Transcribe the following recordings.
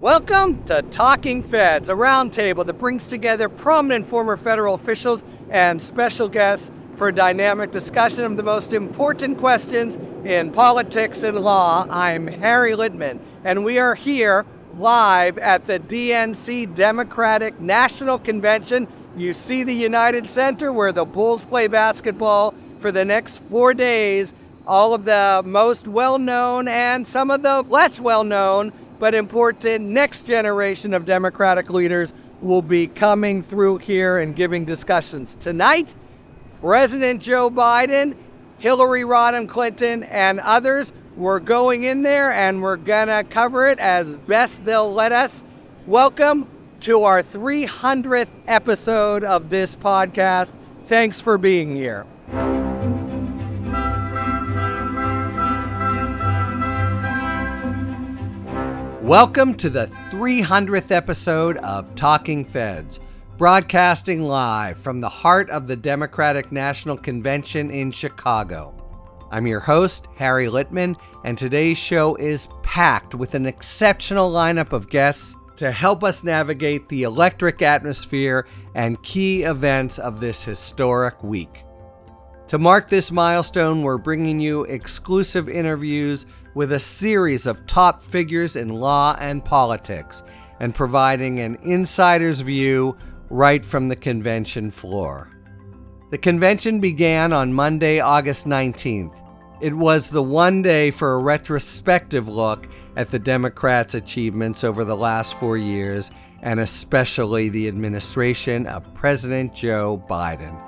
Welcome to Talking Feds, a roundtable that brings together prominent former federal officials and special guests for a dynamic discussion of the most important questions in politics and law. I'm Harry Littman, and we are here live at the DNC Democratic National Convention. You see the United Center where the Bulls play basketball for the next 4 days. All of the most well-known and some of the less well-known but important next generation of Democratic leaders will be coming through here and giving discussions. Tonight, President Joe Biden, Hillary Rodham Clinton, and others, we're going in there and we're gonna cover it as best they'll let us. Welcome to our 300th episode of this podcast. Thanks for being here. Welcome to the 300th episode of Talking Feds, broadcasting live from the heart of the Democratic National Convention in Chicago. I'm your host, Harry Littman, and today's show is packed with an exceptional lineup of guests to help us navigate the electric atmosphere and key events of this historic week. To mark this milestone, we're bringing you exclusive interviews with a series of top figures in law and politics, and providing an insider's view right from the convention floor. The convention began on Monday, August 19th. It was the one day for a retrospective look at the Democrats' achievements over the last 4 years, and especially the administration of President Joe Biden.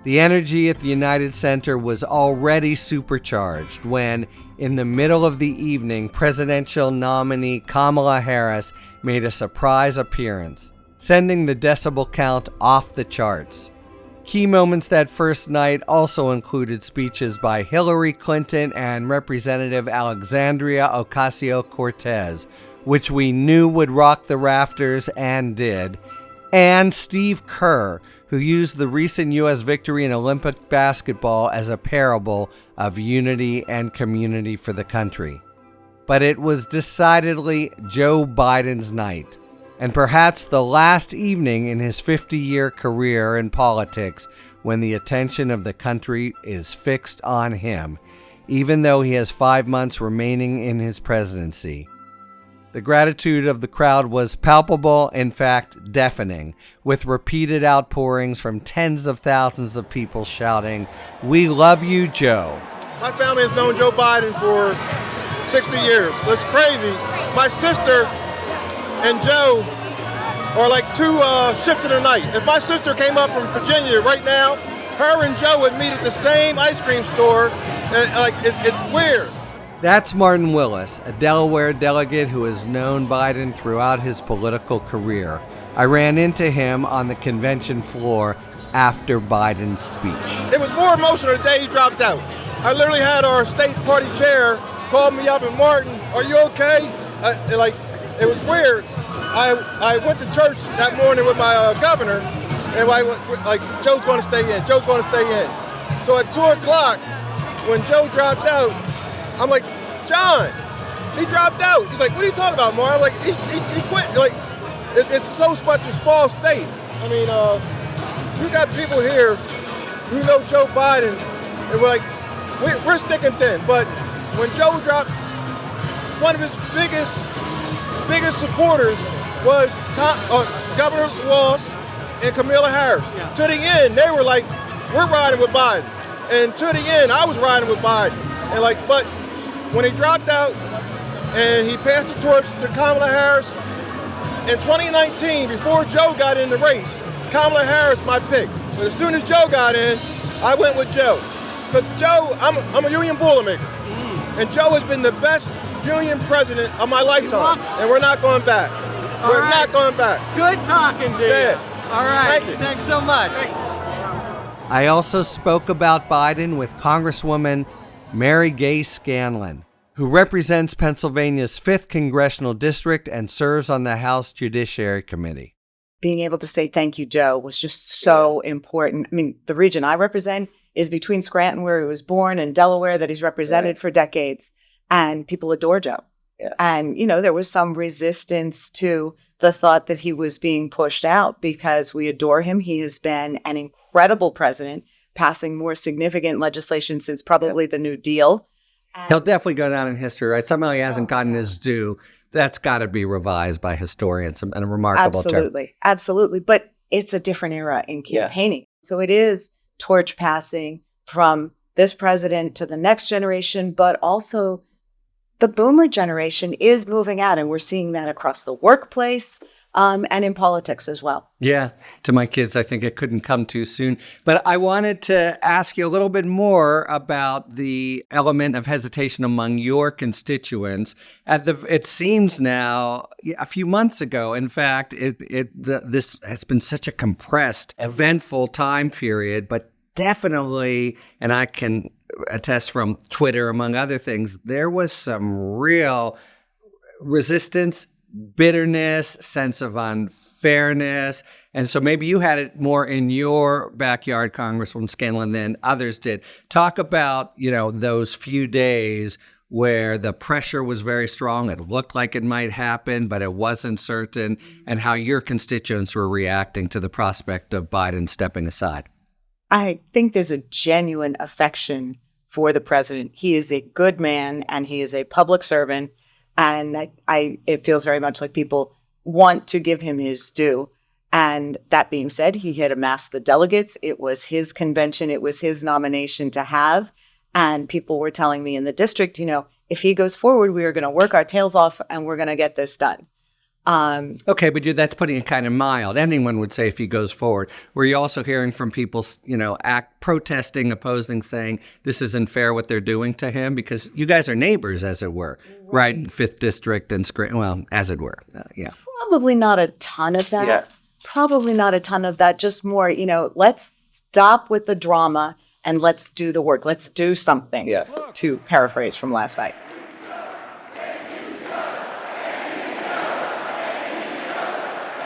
The energy at the United Center was already supercharged when, in the middle of the evening, presidential nominee Kamala Harris made a surprise appearance, sending the decibel count off the charts. Key moments that first night also included speeches by Hillary Clinton and Representative Alexandria Ocasio-Cortez, which we knew would rock the rafters and did, and Steve Kerr, who used the recent U.S. victory in Olympic basketball as a parable of unity and community for the country. But it was decidedly Joe Biden's night, and perhaps the last evening in his 50-year career in politics when the attention of the country is fixed on him, even though he has 5 months remaining in his presidency. The gratitude of the crowd was palpable, in fact, deafening, with repeated outpourings from tens of thousands of people shouting, "We love you, Joe." My family has known Joe Biden for 60 years. It's crazy. My sister and Joe are like two ships in the night. If my sister came up from Virginia right now, her and Joe would meet at the same ice cream store, and it's weird. That's Martin Willis, a Delaware delegate who has known Biden throughout his political career. I ran into him on the convention floor after Biden's speech. It was more emotional the day he dropped out. I literally had our state party chair call me up and, "Martin, are you okay?" It was weird. I went to church that morning with my governor, and I went, Joe's going to stay in. Joe's going to stay in. So at 2 o'clock, when Joe dropped out, I'm like, "John, he dropped out." He's like, "What are you talking about, Mark?" I'm like, he quit. It's so much a small state. I mean, you got people here who know Joe Biden, and we're sticking thin. But when Joe dropped, one of his biggest supporters was Governor Walz and Kamala Harris. Yeah. To the end, they were like, "We're riding with Biden," and to the end, I was riding with Biden. And but when he dropped out and he passed the torch to Kamala Harris, in 2019, before Joe got in the race, Kamala Harris my pick. But as soon as Joe got in, I went with Joe. Because Joe, I'm a union boilermaker. And Joe has been the best union president of my lifetime. And we're not going back. We're not going back. Good talking to you. Yeah. All right. Thank you. Thanks so much. I also spoke about Biden with Congresswoman Mary Gay Scanlon, who represents Pennsylvania's 5th Congressional District and serves on the House Judiciary Committee. Being able to say thank you, Joe, was just so important. I mean, the region I represent is between Scranton, where he was born, and Delaware, that he's represented for decades. And people adore Joe. Yeah. And, there was some resistance to the thought that he was being pushed out because we adore him. He has been an incredible president, passing more significant legislation since probably the New Deal. He'll definitely go down in history, right? Somehow he hasn't gotten his due. That's got to be revised by historians and a remarkable term. Absolutely. But it's a different era in campaigning. So it is torch passing from this president to the next generation, but also the boomer generation is moving out, and we're seeing that across the workplace and in politics as well. Yeah, to my kids, I think it couldn't come too soon. But I wanted to ask you a little bit more about the element of hesitation among your constituents. It seems now, a few months ago, in fact, this has been such a compressed, eventful time period, but definitely, and I can attest from Twitter, among other things, there was some real resistance, bitterness, sense of unfairness. And so maybe you had it more in your backyard, Congresswoman Scanlon, than others did. Talk about, those few days where the pressure was very strong. It looked like it might happen, but it wasn't certain, and how your constituents were reacting to the prospect of Biden stepping aside. I think there's a genuine affection for the president. He is a good man, and he is a public servant. And it feels very much like people want to give him his due. And that being said, he had amassed the delegates. It was his convention. It was his nomination to have. And people were telling me in the district, if he goes forward, we are going to work our tails off and we're going to get this done. Okay, but that's putting it kind of mild. Anyone would say if he goes forward. Were you also hearing from people, protesting, opposing, saying this isn't fair what they're doing to him? Because you guys are neighbors, as it were, right? 5th District and as it were. Yeah. Probably not a ton of that. Yeah. Probably not a ton of that. Just more, let's stop with the drama and let's do the work. Let's do something, to paraphrase from last night.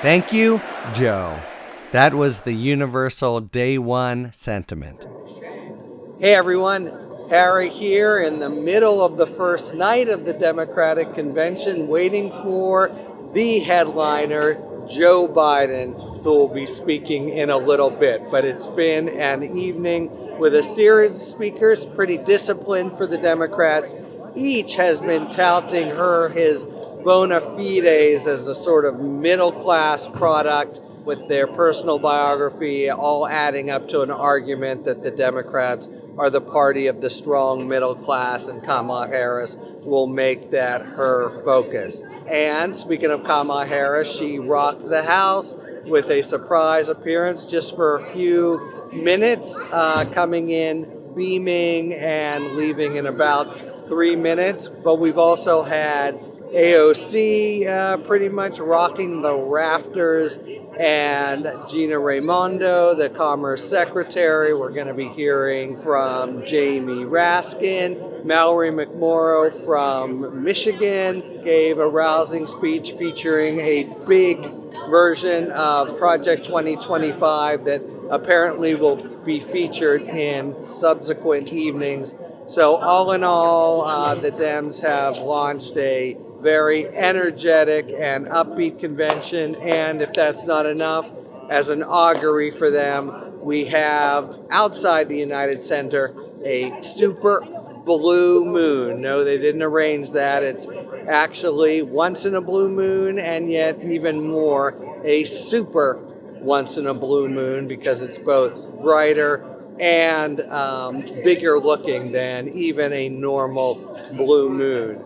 Thank you, Joe. That was the universal day one sentiment. Hey, everyone. Harry here in the middle of the first night of the Democratic Convention, waiting for the headliner, Joe Biden, who will be speaking in a little bit. But it's been an evening with a series of speakers, pretty disciplined for the Democrats. Each has been touting his bona fides as a sort of middle-class product with their personal biography, all adding up to an argument that the Democrats are the party of the strong middle class, and Kamala Harris will make that her focus. And speaking of Kamala Harris, she rocked the House with a surprise appearance just for a few minutes, coming in beaming and leaving in about 3 minutes. But we've also had AOC pretty much rocking the rafters, and Gina Raimondo, the Commerce Secretary. We're going to be hearing from Jamie Raskin. Mallory McMorrow from Michigan gave a rousing speech featuring a big version of Project 2025 that apparently will be featured in subsequent evenings. So all in all, the Dems have launched a very energetic and upbeat convention. And if that's not enough, as an augury for them, we have outside the United Center a super blue moon. No, they didn't arrange that. It's actually once in a blue moon, and yet even more a super once in a blue moon, because it's both brighter and bigger looking than even a normal blue moon.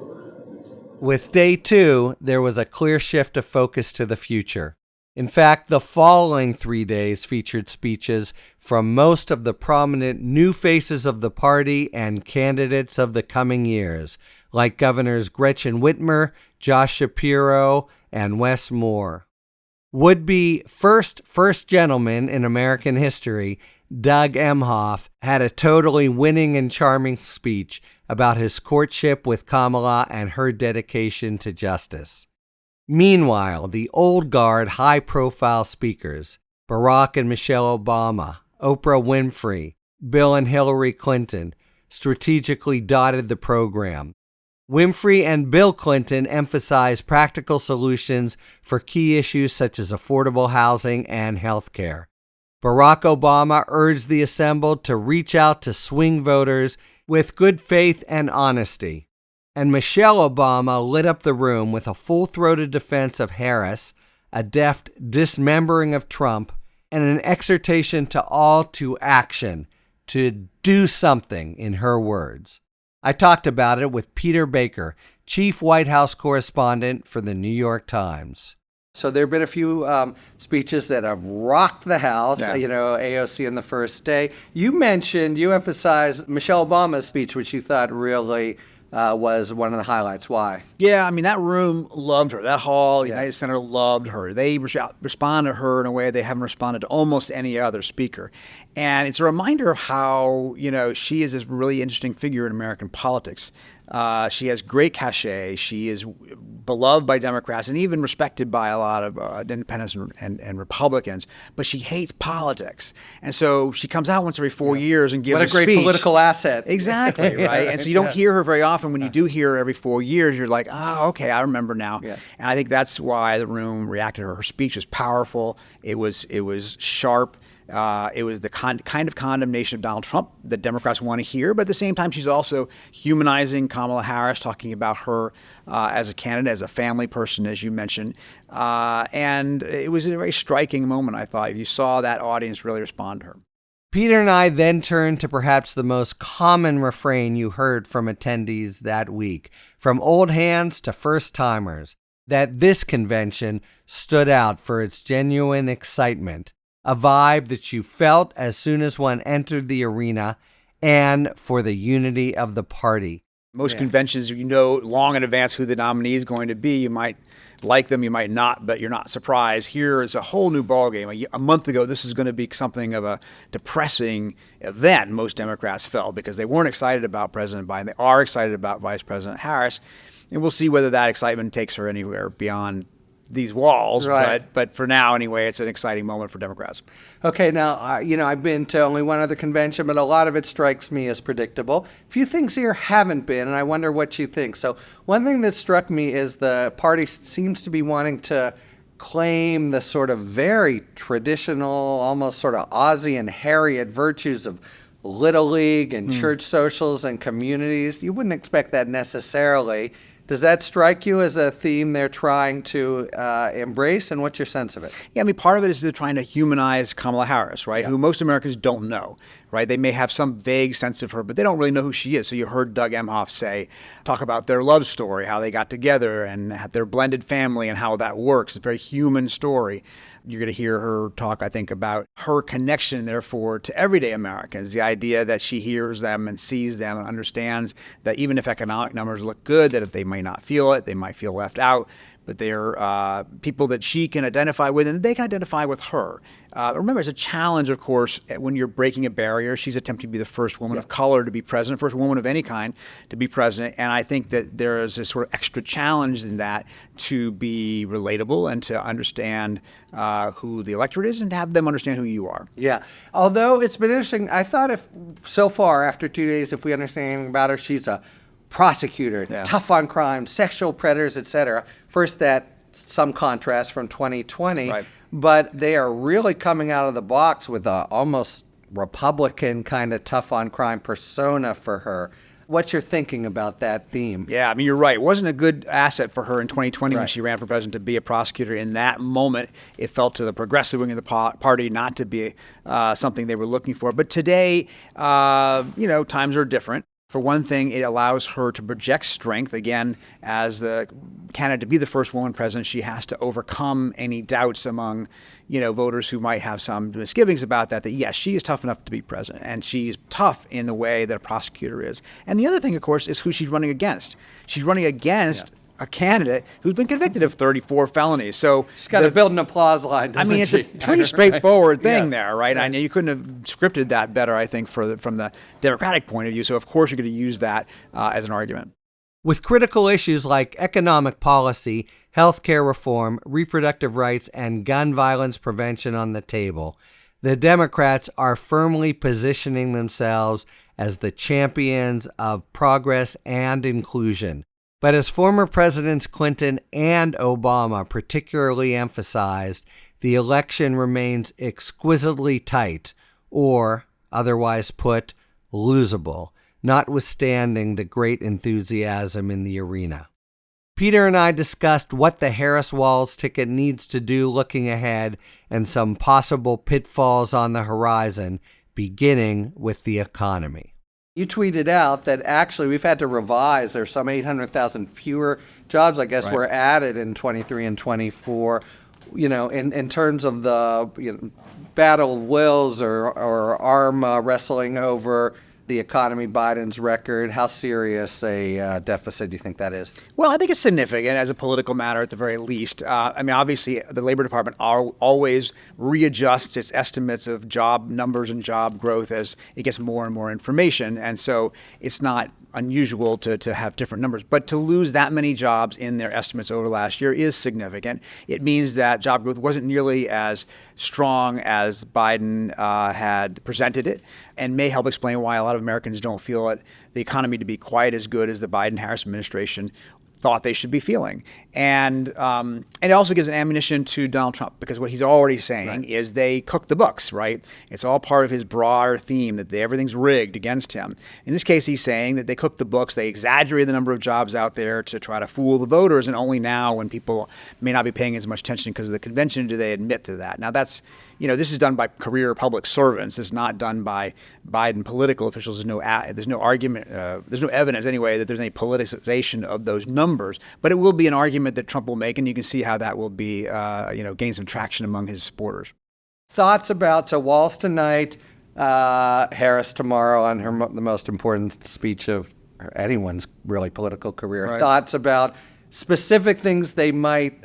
With day 2, there was a clear shift of focus to the future. In fact, the following 3 days featured speeches from most of the prominent new faces of the party and candidates of the coming years, like Governors Gretchen Whitmer, Josh Shapiro, and Wes Moore. Would-be first gentleman in American history, Doug Emhoff, had a totally winning and charming speech about his courtship with Kamala and her dedication to justice. Meanwhile, the old guard high-profile speakers, Barack and Michelle Obama, Oprah Winfrey, Bill and Hillary Clinton, strategically dotted the program. Winfrey and Bill Clinton emphasized practical solutions for key issues such as affordable housing and health care. Barack Obama urged the assembled to reach out to swing voters with good faith and honesty. And Michelle Obama lit up the room with a full-throated defense of Harris, a deft dismembering of Trump, and an exhortation to all to action, to do something, in her words. I talked about it with Peter Baker, chief White House correspondent for the New York Times. So there have been a few speeches that have rocked the House, AOC on the first day. You emphasized Michelle Obama's speech, which you thought really was one of the highlights. Why? Yeah, I mean, that room loved her. That hall, United Center loved her. They responded to her in a way they haven't responded to almost any other speaker. And it's a reminder of how, she is this really interesting figure in American politics. She has great cachet. She is beloved by Democrats and even respected by a lot of independents and Republicans. But she hates politics. And so she comes out once every 4 years and gives a speech. What a great political asset. Exactly, right? And so you don't hear her very often. When you do hear her every 4 years, you're like, oh, okay, I remember now. Yeah. And I think that's why the room reacted to her. Her speech was powerful. It was sharp. It was the kind of condemnation of Donald Trump that Democrats want to hear, but at the same time, she's also humanizing Kamala Harris, talking about her as a candidate, as a family person, as you mentioned. And it was a very striking moment, I thought. You saw that audience really respond to her. Peter and I then turned to perhaps the most common refrain you heard from attendees that week, from old hands to first-timers, that this convention stood out for its genuine excitement, a vibe that you felt as soon as one entered the arena, and for the unity of the party. Most conventions, long in advance who the nominee is going to be. You might like them, you might not, but you're not surprised. Here is a whole new ballgame. A month ago, this is going to be something of a depressing event, most Democrats felt, because they weren't excited about President Biden. They are excited about Vice President Harris, and we'll see whether that excitement takes her anywhere beyond these walls, right. But for now, anyway, it's an exciting moment for Democrats. Okay, now, I've been to only one other convention, but a lot of it strikes me as predictable. A few things here haven't been, and I wonder what you think. So one thing that struck me is the party seems to be wanting to claim the sort of very traditional, almost sort of Ozzie and Harriet virtues of Little League and church socials and communities. You wouldn't expect that necessarily. Does that strike you as a theme they're trying to embrace, and what's your sense of it? Yeah, I mean, part of it is they're trying to humanize Kamala Harris, right, who most Americans don't know, right? They may have some vague sense of her, but they don't really know who she is. So you heard Doug Emhoff talk about their love story, how they got together, and their blended family and how that works. It's a very human story. You're going to hear her talk, I think, about her connection, therefore, to everyday Americans, the idea that she hears them and sees them and understands that even if economic numbers look good, that if they might not feel it, they might feel left out, but they're people that she can identify with and they can identify with her. Remember, it's a challenge, of course, when you're breaking a barrier. She's attempting to be the first woman of color to be president, first woman of any kind to be president. And I think that there is a sort of extra challenge in that to be relatable and to understand who the electorate is and to have them understand who you are. Yeah. Although it's been interesting, I thought so far, after 2 days, if we understand anything about her, she's a prosecutor, tough on crime, sexual predators, etc. First, some contrast from 2020, right. But they are really coming out of the box with a almost Republican kind of tough on crime persona for her. What's your thinking about that theme? Yeah, I mean, you're right. It wasn't a good asset for her in 2020 when she ran for president to be a prosecutor. In that moment, it felt to the progressive wing of the party not to be something they were looking for. But today, times are different. For one thing, it allows her to project strength. Again, as the candidate to be the first woman president, she has to overcome any doubts among, voters who might have some misgivings about that yes, she is tough enough to be president. And she's tough in the way that a prosecutor is. And the other thing, of course, is who she's running against. She's running against a candidate who's been convicted of 34 felonies. So she's got to build an applause line, it's a pretty straightforward thing there, right? I know you couldn't have scripted that better, I think, from the Democratic point of view. So, of course, you're going to use that as an argument. With critical issues like economic policy, healthcare reform, reproductive rights, and gun violence prevention on the table, the Democrats are firmly positioning themselves as the champions of progress and inclusion. But as former Presidents Clinton and Obama particularly emphasized, the election remains exquisitely tight, or, otherwise put, losable, notwithstanding the great enthusiasm in the arena. Peter and I discussed what the Harris-Walz ticket needs to do looking ahead and some possible pitfalls on the horizon, beginning with the economy. You tweeted out that actually we've had to revise. There's some 800,000 fewer jobs, I guess, were added in 23 and 24. You know, in terms of the battle of wills or arm wrestling over the economy, Biden's record, how serious a deficit do you think that is? Well, I think it's significant as a political matter at the very least. I mean, obviously, the Labor Department always readjusts its estimates of job numbers and job growth as it gets more and more information. And so it's not unusual to have different numbers. But to lose that many jobs in their estimates over last year is significant. It means that job growth wasn't nearly as strong as Biden had presented it, and may help explain why a lot of Americans don't feel the economy to be quite as good as the Biden-Harris administration thought they should be feeling. And it also gives an ammunition to Donald Trump, because what he's already saying is they cook the books, right? It's all part of his broader theme that everything's rigged against him. In this case, he's saying that they cook the books, they exaggerate the number of jobs out there to try to fool the voters, and only now, when people may not be paying as much attention because of the convention, do they admit to that. Now that's, this is done by career public servants. It's not done by Biden political officials. There's no argument, there's no evidence anyway that there's any politicization of those numbers, but it will be an argument that Trump will make, and you can see how that will be, gain some traction among his supporters. Thoughts about, so Walz tonight, Harris tomorrow on the most important speech of anyone's really political career. Right. Thoughts about specific things they might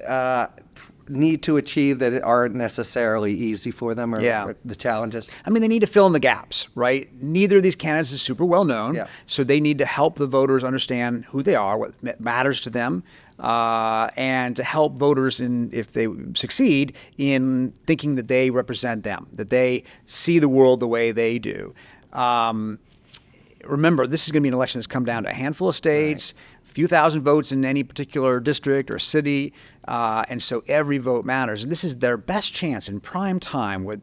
need to achieve that aren't necessarily easy for them, or the challenges? I mean, they need to fill in the gaps, right? Neither of these candidates is super well known, so they need to help the voters understand who they are, what matters to them, and to help voters, if they succeed, in thinking that they represent them, that they see the world the way they do. Remember, this is going to be an election that's come down to a handful of states, a few thousand votes in any particular district or city, and so every vote matters. And this is their best chance in prime time, with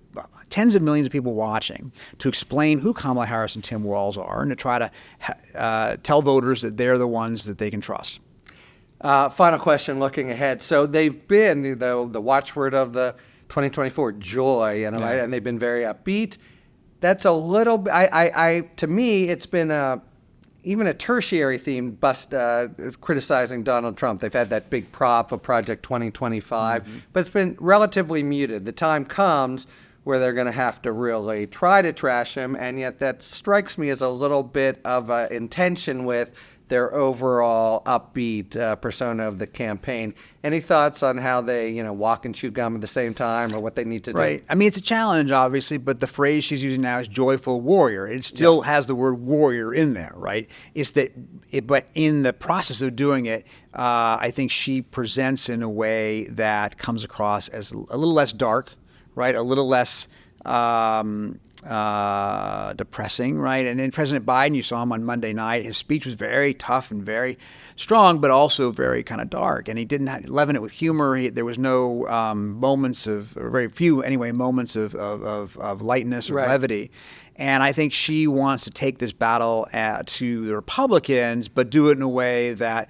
tens of millions of people watching, to explain who Kamala Harris and Tim Walz are, and to try to tell voters that they're the ones that they can trust. Final question, looking ahead. So they've been, the watchword of the 2024, joy, and they've been very upbeat. That's a little, to me, it's been even a tertiary theme criticizing Donald Trump. They've had that big prop of Project 2025, but it's been relatively muted. The time comes where they're going to have to really try to trash him, and yet that strikes me as a little bit of an intention with their overall upbeat persona of the campaign. Any thoughts on how they, walk and chew gum at the same time, or what they need to do? Right. I mean, it's a challenge, obviously, but the phrase she's using now is joyful warrior. It still has the word warrior in there, right? But in the process of doing it, I think she presents in a way that comes across as a little less dark, right? A little less depressing, right? And then President Biden, you saw him on Monday night. His speech was very tough and very strong, but also very kind of dark. And he didn't leaven it with humor. There was no very few anyway, moments of lightness or levity. And I think she wants to take this battle to the Republicans, but do it in a way that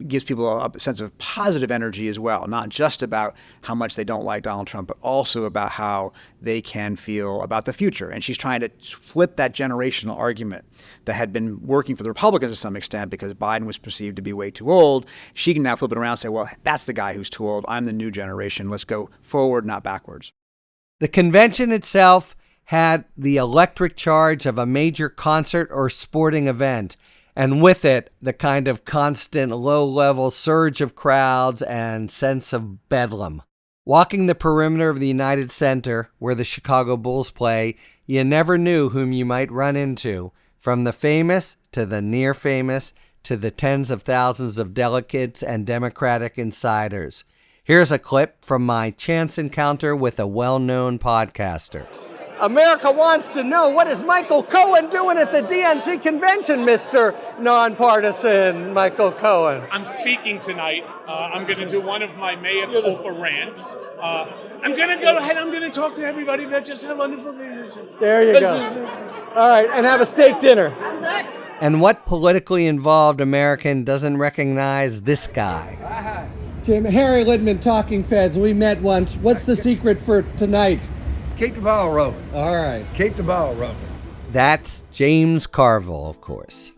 gives people a sense of positive energy as well, not just about how much they don't like Donald Trump, but also about how they can feel about the future. And she's trying to flip that generational argument that had been working for the Republicans to some extent because Biden was perceived to be way too old. She can now flip it around and say, well, that's the guy who's too old. I'm the new generation. Let's go forward, not backwards. The convention itself had the electric charge of a major concert or sporting event, and with it, the kind of constant low-level surge of crowds and sense of bedlam. Walking the perimeter of the United Center, where the Chicago Bulls play, you never knew whom you might run into, from the famous to the near-famous to the tens of thousands of delegates and Democratic insiders. Here's a clip from my chance encounter with a well-known podcaster. America wants to know, what is Michael Cohen doing at the DNC convention, Mr. Nonpartisan Michael Cohen? I'm speaking tonight. I'm going to do one of my mea culpa rants. I'm going to go ahead. I'm going to talk to everybody about just how wonderful it is. There you go. All right, and have a steak dinner. And what politically involved American doesn't recognize this guy? Jim, Harry Lidman, Talking Feds. We met once. What's the secret for tonight? Keep the ball rolling. All right. Keep the ball rolling. That's James Carville, of course.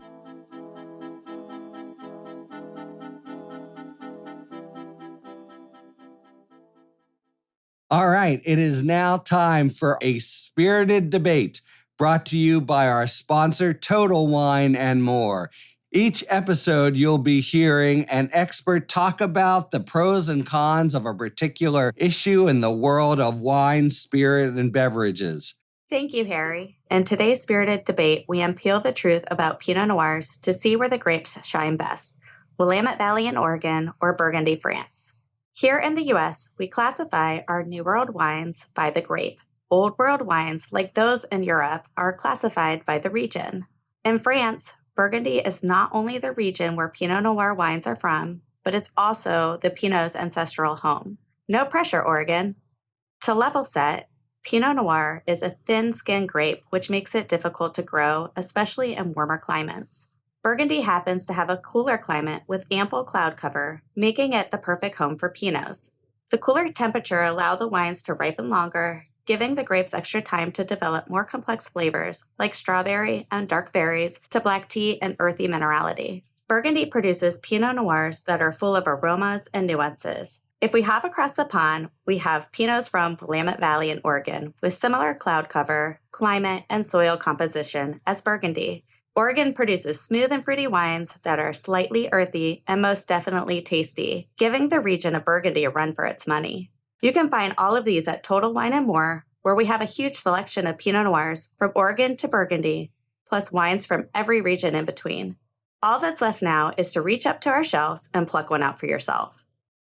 All right, it is now time for a spirited debate brought to you by our sponsor, Total Wine and More. Each episode, you'll be hearing an expert talk about the pros and cons of a particular issue in the world of wine, spirit, and beverages. Thank you, Harry. In today's spirited debate, we unpeel the truth about Pinot Noirs to see where the grapes shine best, Willamette Valley in Oregon or Burgundy, France. Here in the U.S., we classify our New World wines by the grape. Old World wines, like those in Europe, are classified by the region. In France, Burgundy is not only the region where Pinot Noir wines are from, but it's also the Pinot's ancestral home. No pressure, Oregon. To level set, Pinot Noir is a thin-skinned grape, which makes it difficult to grow, especially in warmer climates. Burgundy happens to have a cooler climate with ample cloud cover, making it the perfect home for Pinots. The cooler temperature allows the wines to ripen longer, giving the grapes extra time to develop more complex flavors like strawberry and dark berries to black tea and earthy minerality. Burgundy produces Pinot Noirs that are full of aromas and nuances. If we hop across the pond, we have Pinots from Willamette Valley in Oregon with similar cloud cover, climate, and soil composition as Burgundy. Oregon produces smooth and fruity wines that are slightly earthy and most definitely tasty, giving the region of Burgundy a run for its money. You can find all of these at Total Wine and More, where we have a huge selection of Pinot Noirs from Oregon to Burgundy, plus wines from every region in between. All that's left now is to reach up to our shelves and pluck one out for yourself.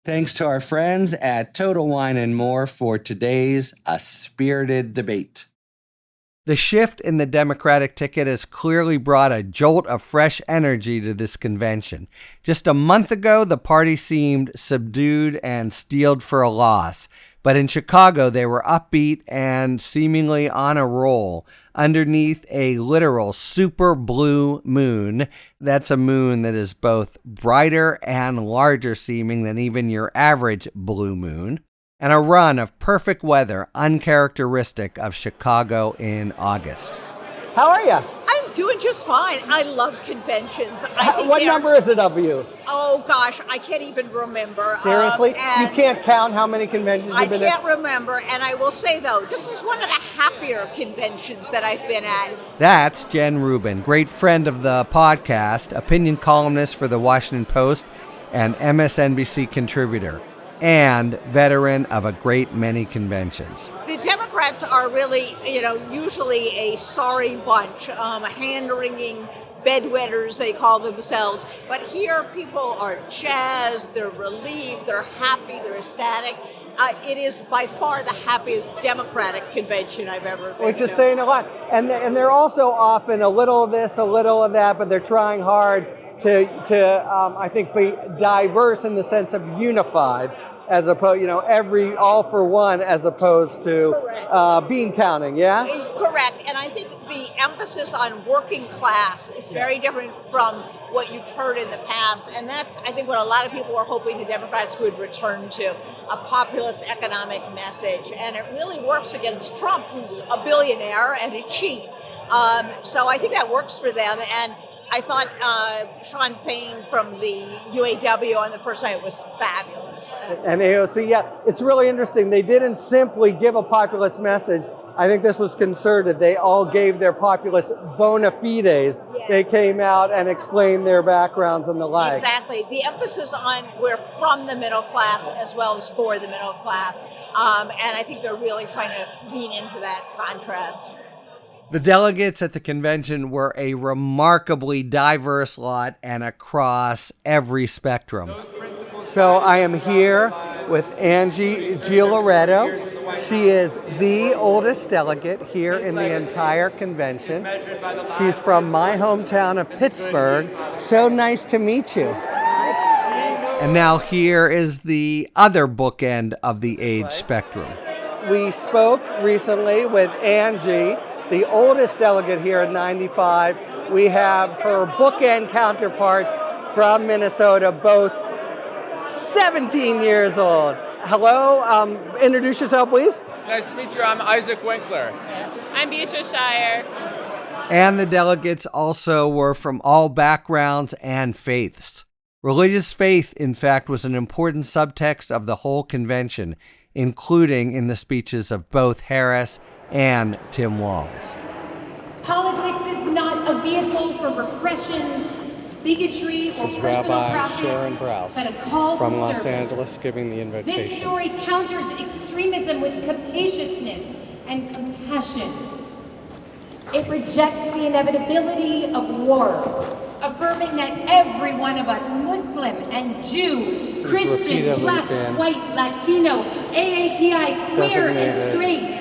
Thanks to our friends at Total Wine and More for today's A Spirited Debate. The shift in the Democratic ticket has clearly brought a jolt of fresh energy to this convention. Just a month ago, the party seemed subdued and steeled for a loss. But in Chicago, they were upbeat and seemingly on a roll underneath a literal super blue moon. That's a moon that is both brighter and larger seeming than even your average blue moon. And a run of perfect weather uncharacteristic of Chicago in August. How are you? I'm doing just fine. I love conventions. What number is it of you? Oh gosh, I can't even remember. Seriously? You can't count how many conventions you've been at? I can't remember, and I will say though, this is one of the happier conventions that I've been at. That's Jen Rubin, great friend of the podcast, opinion columnist for the Washington Post, and MSNBC contributor, and veteran of a great many conventions. The Democrats are really, usually a sorry bunch, hand-wringing bedwetters, they call themselves. But here people are jazzed, they're relieved, they're happy, they're ecstatic. It is by far the happiest Democratic convention I've ever been Which is to. saying a lot. And they're also often a little of this, a little of that, but they're trying hard to I think, be diverse in the sense of unified, as opposed, all for one, as opposed to bean counting, yeah? Correct, and I think the emphasis on working class is very different from what you've heard in the past, and that's, I think, what a lot of people were hoping the Democrats would return to, a populist economic message, and it really works against Trump, who's a billionaire and a cheat. So I think that works for them, and I thought Sean Payne from the UAW on the first night was fabulous. And AOC, yeah, it's really interesting. They didn't simply give a populist message. I think this was concerted. They all gave their populist bona fides. Yeah. They came out and explained their backgrounds and the like. Exactly. The emphasis on we're from the middle class as well as for the middle class. And I think they're really trying to lean into that contrast. The delegates at the convention were a remarkably diverse lot and across every spectrum. So I am here with Angie Gioloretto. She is the oldest delegate here in the entire convention. She's from my hometown of Pittsburgh. So nice to meet you. And now here is the other bookend of the age spectrum. We spoke recently with Angie, the oldest delegate here at 95. We have her bookend counterparts from Minnesota, both 17 years old. Hello, introduce yourself, please. Nice to meet you. I'm Isaac Winkler. I'm Beatrice Shire. And the delegates also were from all backgrounds and faiths. Religious faith, in fact, was an important subtext of the whole convention, including in the speeches of both Harris and Tim Walz. Politics is not a vehicle for repression, bigotry, or personal profit, Sharon Brous but a call from to Los service. Angeles giving the invitation. This story counters extremism with capaciousness and compassion. It rejects the inevitability of war, affirming that every one of us, Muslim and Jew, Christian, Black, White, Latino, AAPI, queer and straight,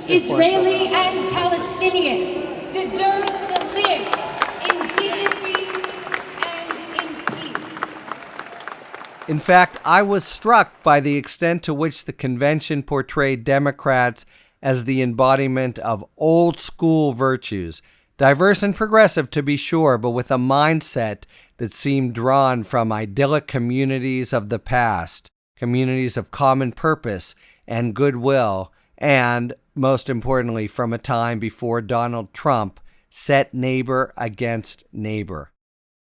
Israeli and Palestinian, deserves to live in dignity and in peace. In fact, I was struck by the extent to which the convention portrayed Democrats as the embodiment of old school virtues, diverse and progressive to be sure, but with a mindset that seemed drawn from idyllic communities of the past, communities of common purpose and goodwill, and, most importantly, from a time before Donald Trump set neighbor against neighbor.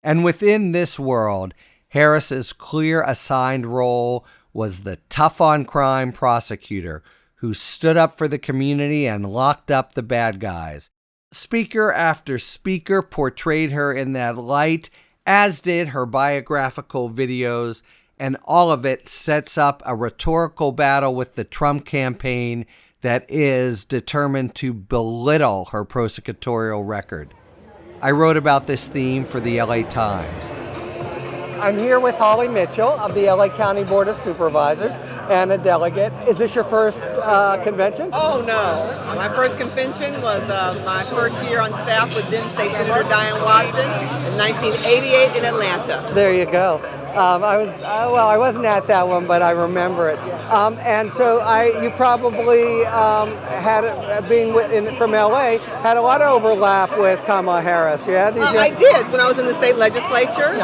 And within this world, Harris's clear assigned role was the tough-on-crime prosecutor who stood up for the community and locked up the bad guys. Speaker after speaker portrayed her in that light, as did her biographical videos, and all of it sets up a rhetorical battle with the Trump campaign that is determined to belittle her prosecutorial record. I wrote about this theme for the LA Times. I'm here with Holly Mitchell of the LA County Board of Supervisors and a delegate. Is this your first convention? Oh, no. My first convention was my first year on staff with then State Senator Diane Watson in 1988 in Atlanta. There you go. I wasn't at that one, but I remember it. And so you probably being from LA, had a lot of overlap with Kamala Harris. Yeah, I did when I was in the state legislature.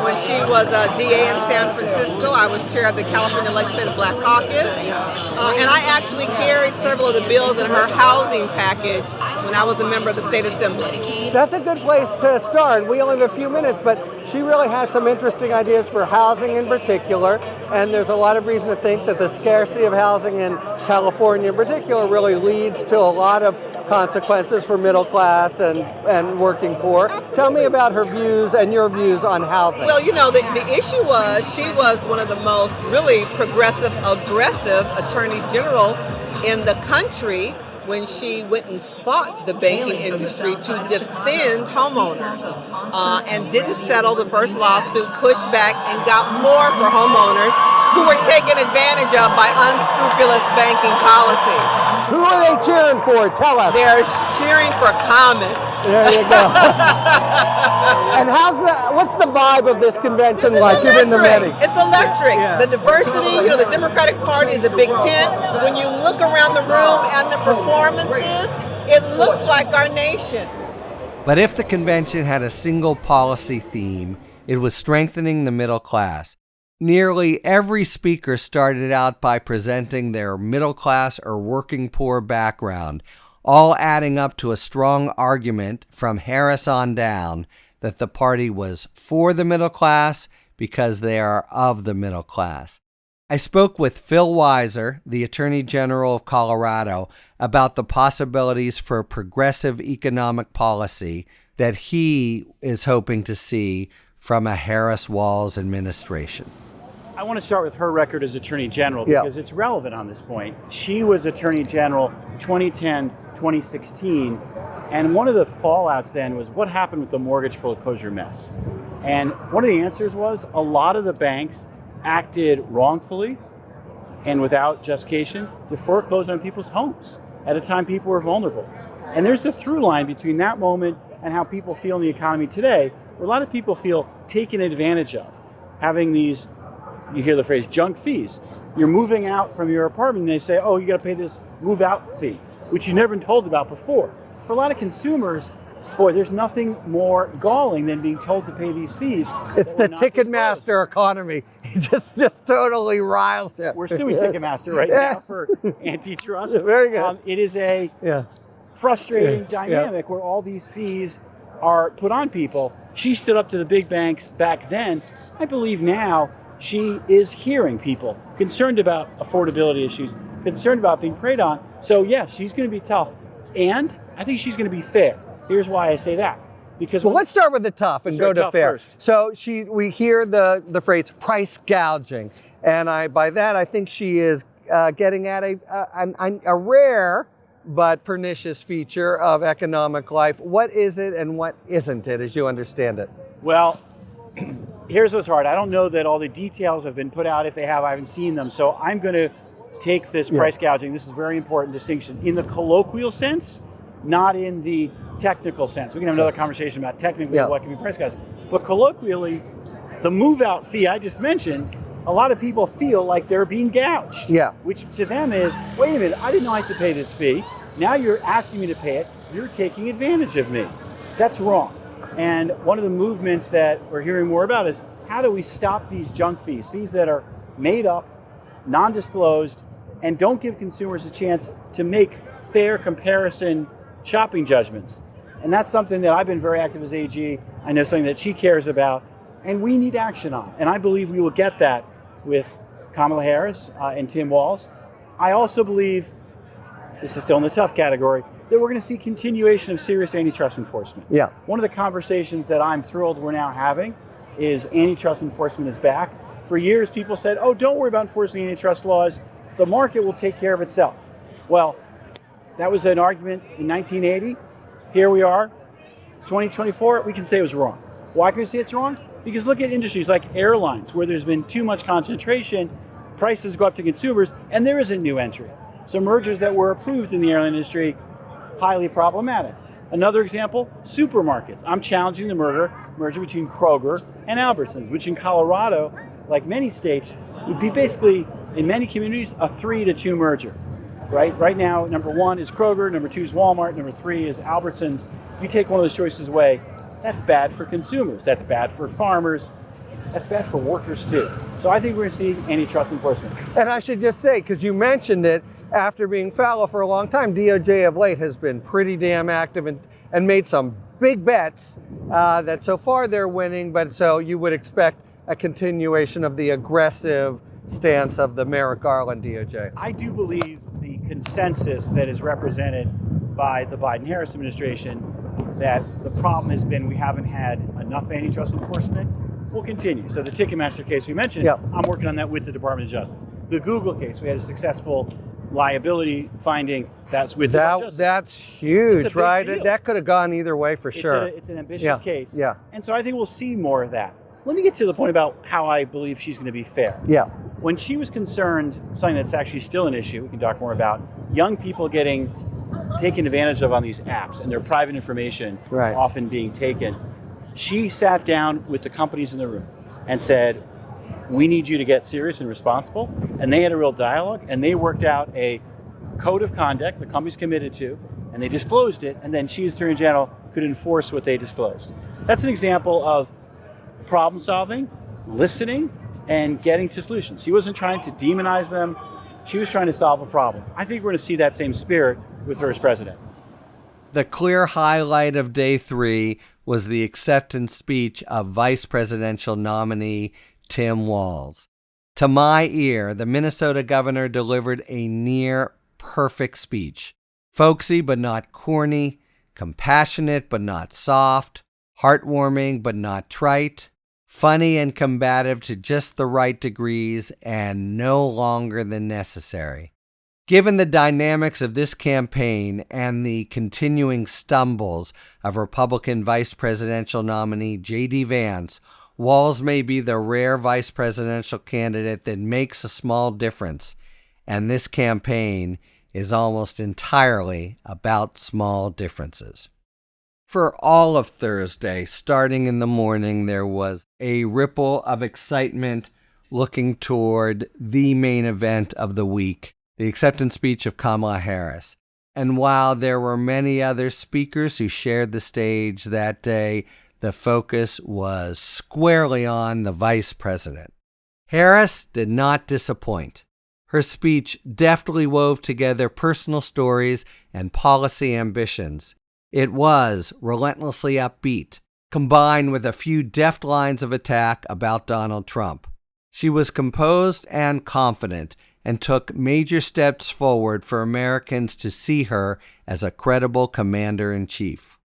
When she was a DA in San Francisco, I was chair of the California Legislative Black Caucus, and I actually carried several of the bills in her housing package when I was a member of the State Assembly. That's a good place to start. We only have a few minutes, but she really has some interesting ideas for housing in particular, and there's a lot of reason to think that the scarcity of housing in California in particular really leads to a lot of consequences for middle class and working poor. Tell me about her views and your views on housing. Well, you know, the issue was she was one of the most really progressive, aggressive attorneys general in the country when she went and fought the banking industry to defend homeowners and didn't settle the first lawsuit, pushed back and got more for homeowners who were taken advantage of by unscrupulous banking policies. Who are they cheering for? Tell us. They're cheering for common. There you go. And what's the vibe of this convention like? You've been to many. It's electric. Yeah. The diversity, the Democratic Party is a big tent. When you look around the room and the performances, it looks like our nation. But if the convention had a single policy theme, it was strengthening the middle class. Nearly every speaker started out by presenting their middle class or working poor background, all adding up to a strong argument from Harris on down that the party was for the middle class because they are of the middle class. I spoke with Phil Weiser, the Attorney General of Colorado, about the possibilities for progressive economic policy that he is hoping to see from a Harris-Walz administration. I want to start with her record as Attorney General because it's relevant on this point. She was Attorney General 2010, 2016, and one of the fallouts then was what happened with the mortgage foreclosure mess. And one of the answers was a lot of the banks acted wrongfully and without justification to foreclose on people's homes at a time people were vulnerable. And there's a through line between that moment and how people feel in the economy today, where a lot of people feel taken advantage of, having these, you hear the phrase, junk fees. You're moving out from your apartment and they say, oh, you got to pay this move out fee, which you've never been told about before. For a lot of consumers, boy, there's nothing more galling than being told to pay these fees. It's the Ticketmaster economy. It just totally riles it. We're suing Ticketmaster right now for antitrust. Very good. It is a frustrating dynamic where all these fees are put on people. She stood up to the big banks back then. I believe now she is hearing people concerned about affordability issues, concerned about being preyed on. So yes, she's going to be tough. And I think she's going to be fair. Here's why I say that. Because let's start with the tough and go to fair. First. So we hear the phrase price gouging, and by that I think she is getting at a rare but pernicious feature of economic life. What is it and what isn't it, as you understand it? Well, here's what's hard. I don't know that all the details have been put out. If they have, I haven't seen them. So I'm going to take this price gouging. This is a very important distinction in the colloquial sense, not in the technical sense. We can have another conversation about technically what can be price gouging. But colloquially, the move out fee I just mentioned, a lot of people feel like they're being gouged. Which to them is, wait a minute, I didn't know I had to pay this fee. Now you're asking me to pay it. You're taking advantage of me. That's wrong. And one of the movements that we're hearing more about is how do we stop these junk fees, fees that are made up, non-disclosed, and don't give consumers a chance to make fair comparison shopping judgments. And that's something that I've been very active as AG. I know something that she cares about, and we need action on. And I believe we will get that with Kamala Harris and Tim Walz. I also believe, this is still in the tough category, that we're going to see continuation of serious antitrust enforcement. One of the conversations that I'm thrilled we're now having is antitrust enforcement is back. For years, people said, oh, don't worry about enforcing antitrust laws. The market will take care of itself. Well, that was an argument in 1980. Here we are, 2024, we can say it was wrong. Why can we say it's wrong? Because look at industries like airlines, where there's been too much concentration, prices go up to consumers, and there is a new entry. So mergers that were approved in the airline industry, highly problematic. Another example, supermarkets. I'm challenging the merger between Kroger and Albertsons, which in Colorado, like many states, would be basically, in many communities, a 3-to-2 merger. Right now, number 1 is Kroger, number 2 is Walmart, number 3 is Albertsons. You take one of those choices away, that's bad for consumers, that's bad for farmers, that's bad for workers too. So I think we're going to see antitrust enforcement. And I should just say, because you mentioned it, after being fallow for a long time, DOJ of late has been pretty damn active and made some big bets that so far they're winning, but so you would expect a continuation of the aggressive stance of the Merrick Garland DOJ. I do believe the consensus that is represented by the Biden-Harris administration that the problem has been we haven't had enough antitrust enforcement will continue. So the Ticketmaster case we mentioned, I'm working on that with the Department of Justice. The Google case, we had a successful liability finding, that's with the Department of Justice. That's huge, right? That could have gone either way for sure. It's an ambitious case. And so I think we'll see more of that. Let me get to the point about how I believe she's going to be fair. When she was concerned, something that's actually still an issue, we can talk more about, young people getting taken advantage of on these apps and their private information often being taken. She sat down with the companies in the room and said, we need you to get serious and responsible. And they had a real dialogue, and they worked out a code of conduct the company's committed to, and they disclosed it, and then she, as Attorney General, could enforce what they disclosed. That's an example of problem solving, listening, and getting to solutions. She wasn't trying to demonize them. She was trying to solve a problem. I think we're going to see that same spirit with her as president. The clear highlight of day 3 was the acceptance speech of vice presidential nominee Tim Walz. To my ear, the Minnesota governor delivered a near perfect speech. Folksy but not corny, compassionate but not soft, heartwarming but not trite, funny and combative to just the right degrees, and no longer than necessary. Given the dynamics of this campaign and the continuing stumbles of Republican vice presidential nominee J.D. Vance, Walz may be the rare vice presidential candidate that makes a small difference and this campaign is almost entirely about small differences. For all of Thursday, starting in the morning, there was a ripple of excitement looking toward the main event of the week, the acceptance speech of Kamala Harris. And while there were many other speakers who shared the stage that day, the focus was squarely on the vice president. Harris did not disappoint. Her speech deftly wove together personal stories and policy ambitions. It was relentlessly upbeat, combined with a few deft lines of attack about Donald Trump. She was composed and confident and took major steps forward for Americans to see her as a credible commander-in-chief.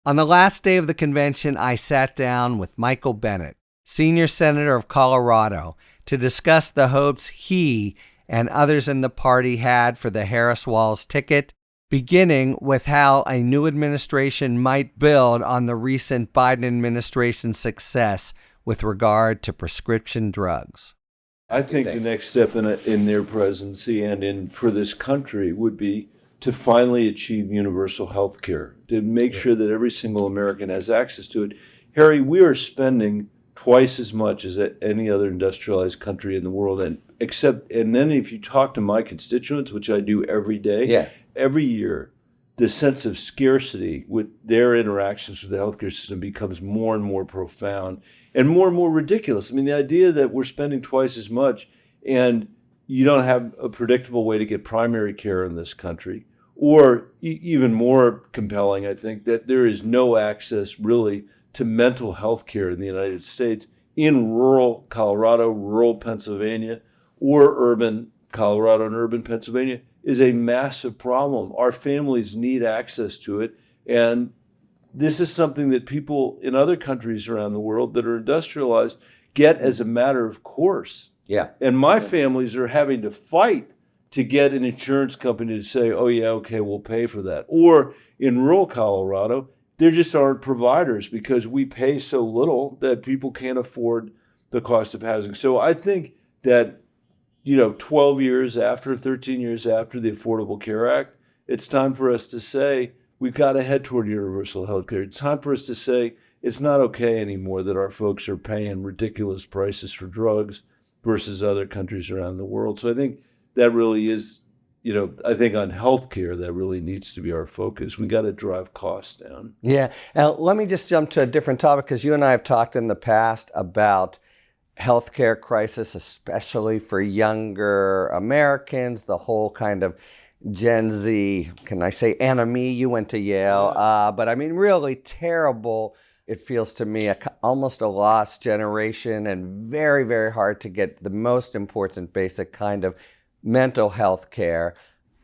On the last day of the convention, I sat down with Michael Bennet, senior senator of Colorado, to discuss the hopes he and others in the party had for the Harris-Walz ticket, beginning with how a new administration might build on the recent Biden administration's success with regard to prescription drugs. I think the next step in their presidency and for this country would be to finally achieve universal health care, to make sure that every single American has access to it. Harry, we are spending twice as much as any other industrialized country in the world, and then if you talk to my constituents, which I do every day, every year, the sense of scarcity with their interactions with the healthcare system becomes more and more profound and more ridiculous. I mean, the idea that we're spending twice as much and you don't have a predictable way to get primary care in this country, or even more compelling, I think, that there is no access really to mental health care in the United States in rural Colorado, rural Pennsylvania, or urban Colorado and urban Pennsylvania is a massive problem. Our families need access to it, and this is something that people in other countries around the world that are industrialized get as a matter of course. Yeah. And my families are having to fight to get an insurance company to say, oh yeah, okay, we'll pay for that. Or in rural Colorado, there just aren't providers because we pay so little that people can't afford the cost of housing. So I think that 12 years after, 13 years after the Affordable Care Act, it's time for us to say, we've got to head toward universal health care. It's time for us to say, it's not okay anymore that our folks are paying ridiculous prices for drugs versus other countries around the world. So I think that really is, I think on healthcare, that really needs to be our focus. We got to drive costs down. Yeah. Now, let me just jump to a different topic, because you and I have talked in the past about healthcare crisis, especially for younger Americans, the whole kind of Gen Z, can I say enemy? You went to Yale, but I mean, really terrible. It feels to me almost a lost generation, and very, very hard to get the most important basic kind of mental health care.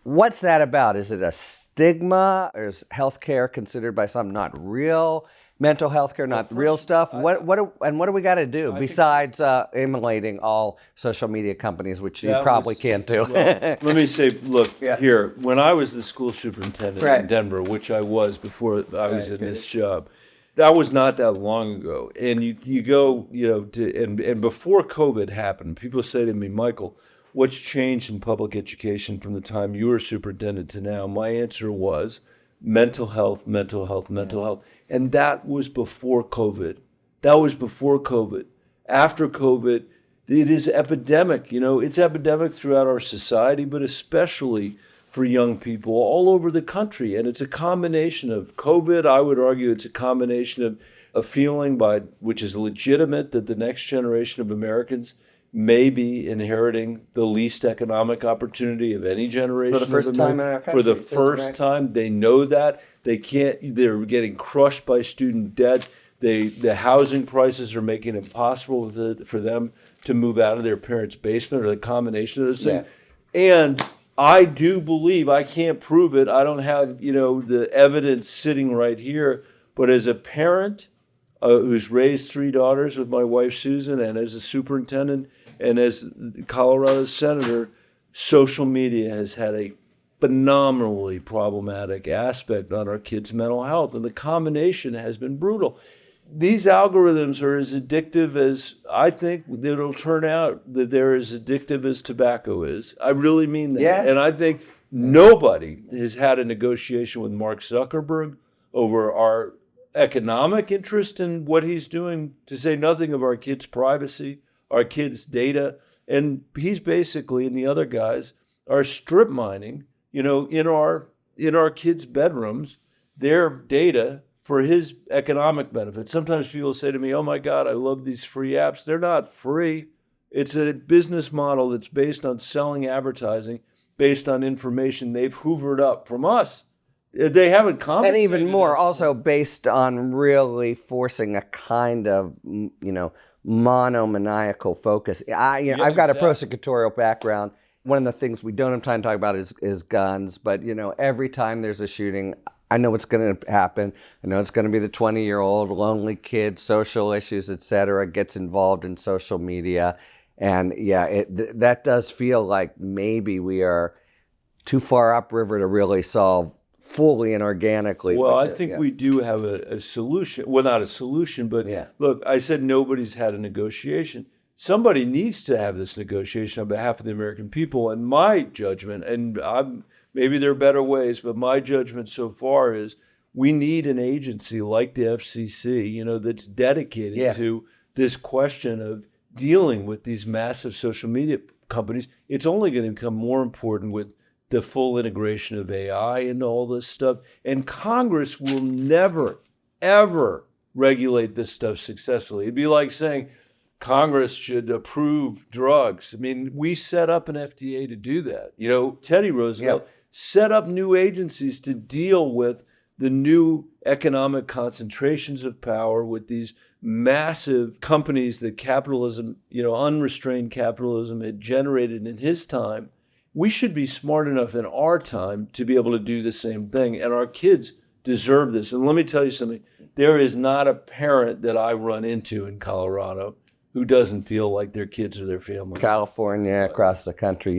What's that about? Is it a stigma? Or is health care considered by some not real? Mental health care, not real stuff? What do we got to do besides emulating all social media companies, which you probably can't do? Well, let me say, look, here, when I was the school superintendent in Denver, which I was before I was in this job, that was not that long ago. And you go, and before COVID happened, people say to me, Michael, what's changed in public education from the time you were superintendent to now? My answer was mental health, mental health, mental health. And that was before COVID. After COVID, it is epidemic. It's epidemic throughout our society, but especially for young people all over the country. And it's a combination of COVID. I would argue it's a combination of a feeling which is legitimate, that the next generation of Americans may be inheriting the least economic opportunity of any generation. For the first time in our country. For the first time, they know that. They're getting crushed by student debt. The housing prices are making it impossible for them to move out of their parents' basement, or the combination of those things. And I do believe, I can't prove it, I don't have the evidence sitting right here, but as a parent who's raised 3 daughters with my wife Susan, and as a superintendent and as Colorado's senator, social media has had a phenomenally problematic aspect on our kids' mental health, and the combination has been brutal. these algorithms are as addictive as I think it'll turn out that they're as addictive as tobacco is. I really mean that. Yeah. And I think nobody has had a negotiation with Mark Zuckerberg over our economic interest in what he's doing, to say nothing of our kids' privacy, our kids' data. And he's basically, and the other guys are strip mining, in our kids' bedrooms, their data for his economic benefit. Sometimes people say to me, oh my God, I love these free apps. They're not free. It's a business model that's based on selling advertising, based on information they've hoovered up from us. They haven't compensated. And even more, us. also based on really forcing a kind of, monomaniacal focus. I've got a prosecutorial background. One of the things we don't have time to talk about is guns, but every time there's a shooting, I know what's going to happen. I know it's going to be the 20-year-old lonely kid, social issues, et cetera, gets involved in social media. And that does feel like maybe we are too far upriver to really solve fully and organically. Well, I think we do have a solution. Well, not a solution, but look, I said nobody's had a negotiation. Somebody needs to have this negotiation on behalf of the American people. And my judgment, and maybe there are better ways, but my judgment so far is we need an agency like the FCC, that's dedicated to this question of dealing with these massive social media companies. It's only going to become more important with the full integration of AI into all this stuff. And Congress will never, ever regulate this stuff successfully. It'd be like saying Congress should approve drugs. I mean, we set up an FDA to do that. Teddy Roosevelt set up new agencies to deal with the new economic concentrations of power with these massive companies that capitalism, unrestrained capitalism had generated in his time. We should be smart enough in our time to be able to do the same thing. And our kids deserve this. And let me tell you something. There is not a parent that I run into in Colorado who doesn't feel like their kids are their family. California, across the country,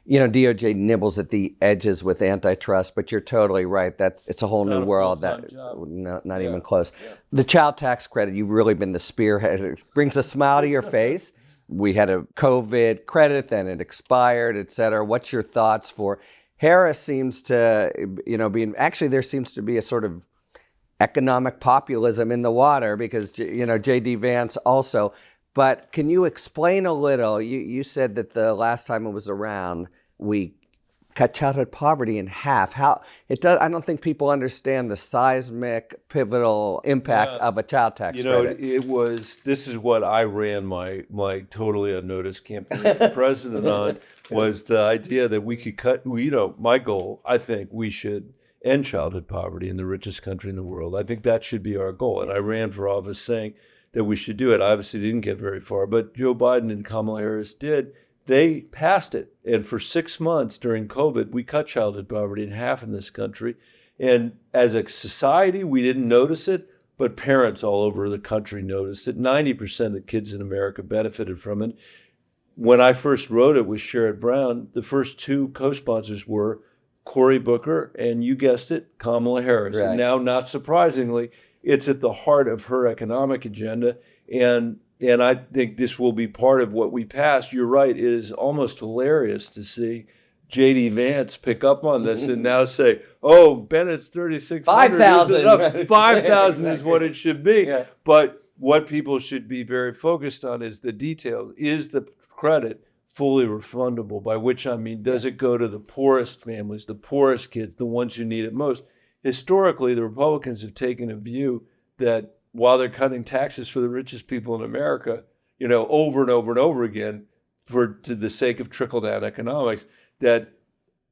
DOJ nibbles at the edges with antitrust, but you're totally right. It's a whole new world. Not even close. Yeah. The child tax credit, you've really been the spearhead. It brings a smile to your face. We had a COVID credit, then it expired, et cetera. What's your thoughts for Harris? Seems to, there seems to be a sort of economic populism in the water because, J.D. Vance also. But can you explain a little? You said that the last time it was around, we cut childhood poverty in half. How it does? I don't think people understand the seismic, pivotal impact of a child tax credit. This is what I ran my totally unnoticed campaign for president on, was the idea that we could cut. My goal, I think we should end childhood poverty in the richest country in the world. I think that should be our goal. And I ran for office saying that we should do it. I obviously didn't get very far, but Joe Biden and Kamala Harris did. They passed it. And for 6 months during COVID, we cut childhood poverty in half in this country. And as a society, we didn't notice it, but parents all over the country noticed it. 90% of the kids in America benefited from it. When I first wrote it with Sherrod Brown, the first two co-sponsors were Cory Booker and, you guessed it, Kamala Harris. Right. And now, not surprisingly, it's at the heart of her economic agenda. And I think this will be part of what we passed. You're right. It is almost hilarious to see J.D. Vance pick up on this and now say, oh, Bennett's 3,600 5,000. 5,000 is what it should be. Yeah. But what people should be very focused on is the details. Is the credit fully refundable? By which I mean, does it go to the poorest families, the poorest kids, the ones who need it most? Historically, the Republicans have taken a view that while they're cutting taxes for the richest people in America, over and over and over again, to the sake of trickle-down economics, that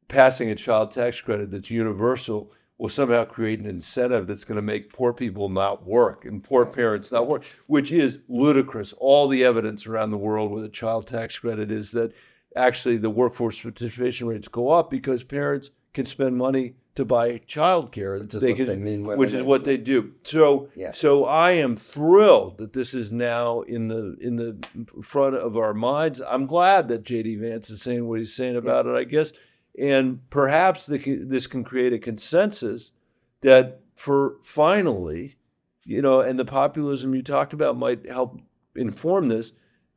passing a child tax credit that's universal will somehow create an incentive that's going to make poor people not work and poor parents not work, which is ludicrous. All the evidence around the world with a child tax credit is that actually the workforce participation rates go up because parents can spend money to buy childcare, which is what they do. So I am thrilled that this is now in the front of our minds. I'm glad that J.D. Vance is saying what he's saying about it, I guess, and perhaps this can create a consensus that for finally and the populism you talked about might help inform this,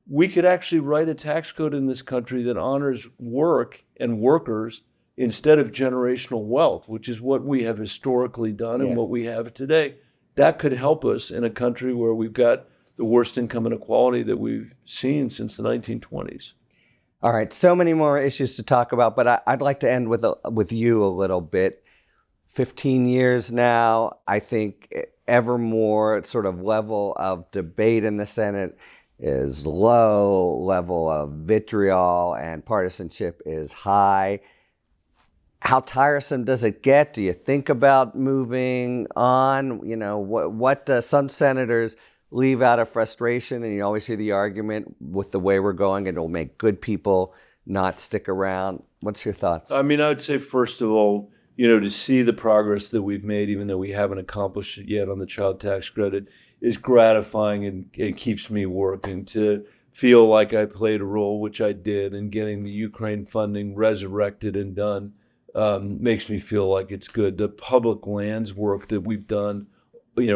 we could actually write a tax code in this country that honors work and workers instead of generational wealth, which is what we have historically done and what we have today. That could help us in a country where we've got the worst income inequality that we've seen since the 1920s. All right, so many more issues to talk about, but I'd like to end with you a little bit. 15 years now, I think ever more sort of level of debate in the Senate is low, level of vitriol and partisanship is high. How tiresome does it get? Do you think about moving on? What some senators leave out of frustration, and you always hear the argument with the way we're going, it'll make good people not stick around. What's your thoughts? I mean, I would say, first of all, to see the progress that we've made, even though we haven't accomplished it yet on the child tax credit, is gratifying and it keeps me working. To feel like I played a role, which I did, in getting the Ukraine funding resurrected and done, makes me feel like it's good. The public lands work that we've done,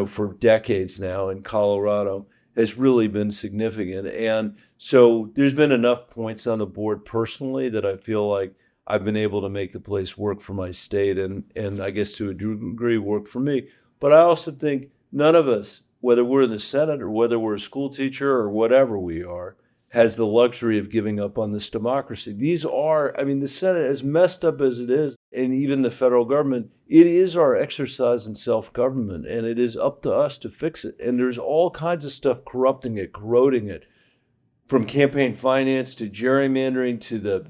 for decades now in Colorado has really been significant. And so there's been enough points on the board personally that I feel like I've been able to make the place work for my state and I guess to a degree work for me. But I also think none of us, whether we're in the Senate or whether we're a school teacher or whatever we are, has the luxury of giving up on this democracy. The Senate, as messed up as it is, and even the federal government, it is our exercise in self-government, and it is up to us to fix it. And there's all kinds of stuff corrupting it, corroding it, from campaign finance to gerrymandering to the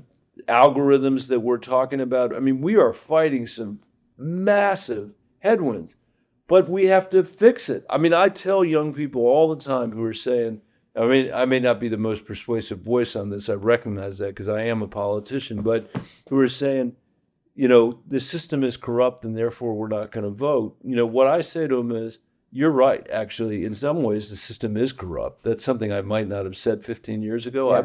algorithms that we're talking about. I mean, we are fighting some massive headwinds, but we have to fix it. I mean, I tell young people all the time who are saying, I may not be the most persuasive voice on this, I recognize that because I am a politician, but who are saying, the system is corrupt and therefore we're not going to vote. What I say to them is, you're right, actually. In some ways, the system is corrupt. That's something I might not have said 15 years ago. Yeah.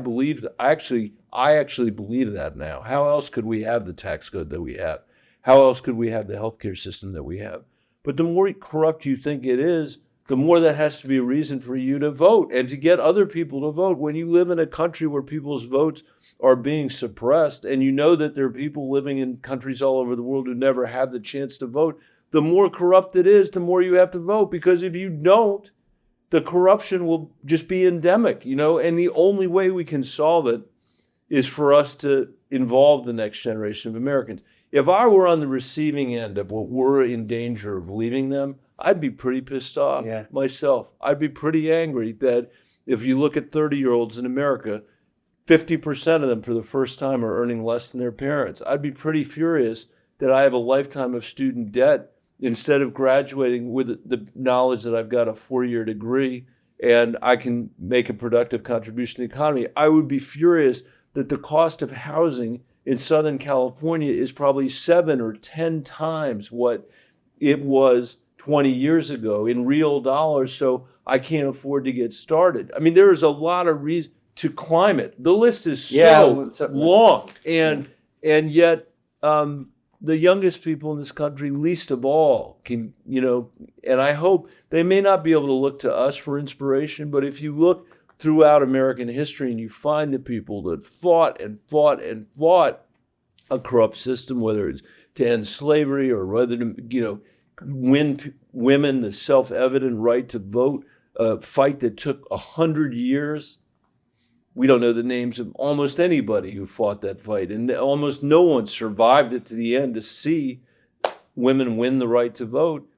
I actually believe that now. How else could we have the tax code that we have? How else could we have the healthcare system that we have? But the more corrupt you think it is, the more that has to be a reason for you to vote and to get other people to vote. When you live in a country where people's votes are being suppressed, and you know that there are people living in countries all over the world who never have the chance to vote, the more corrupt it is, the more you have to vote. Because if you don't, the corruption will just be endemic, and the only way we can solve it is for us to involve the next generation of Americans. If I were on the receiving end of what we're in danger of leaving them, I'd be pretty pissed off myself. I'd be pretty angry that if you look at 30-year-olds in America, 50% of them for the first time are earning less than their parents. I'd be pretty furious that I have a lifetime of student debt instead of graduating with the knowledge that I've got a 4-year degree and I can make a productive contribution to the economy. I would be furious that the cost of housing in Southern California is probably 7 or 10 times what it was 20 years ago in real dollars, so I can't afford to get started. I mean, there is a lot of reason to climate. The list is so long, and yet the youngest people in this country, least of all, can, and I hope they may not be able to look to us for inspiration, but if you look throughout American history and you find the people that fought and fought and fought a corrupt system, whether it's to end slavery or whether to, win women the self-evident right to vote, a fight that took 100 years. We don't know the names of almost anybody who fought that fight, and almost no one survived it to the end to see women win the right to vote.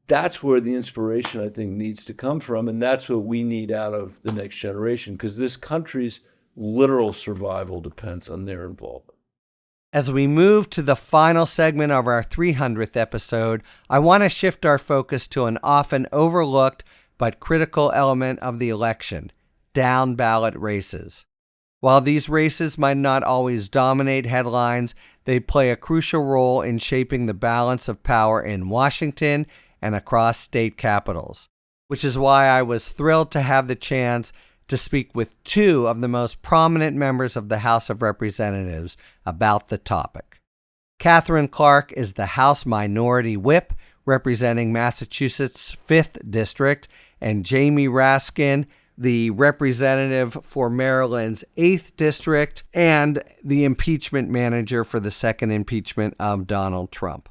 That's where the inspiration, I think, needs to come from, and that's what we need out of the next generation, because this country's literal survival depends on their involvement. As we move to the final segment of our 300th episode, I want to shift our focus to an often overlooked but critical element of the election: down-ballot races. While these races might not always dominate headlines, they play a crucial role in shaping the balance of power in Washington and across state capitals, which is why I was thrilled to have the chance to speak with two of the most prominent members of the House of Representatives about the topic. Catherine Clark is the House Minority Whip, representing Massachusetts' 5th District, and Jamie Raskin, the representative for Maryland's 8th District, and the impeachment manager for the second impeachment of Donald Trump.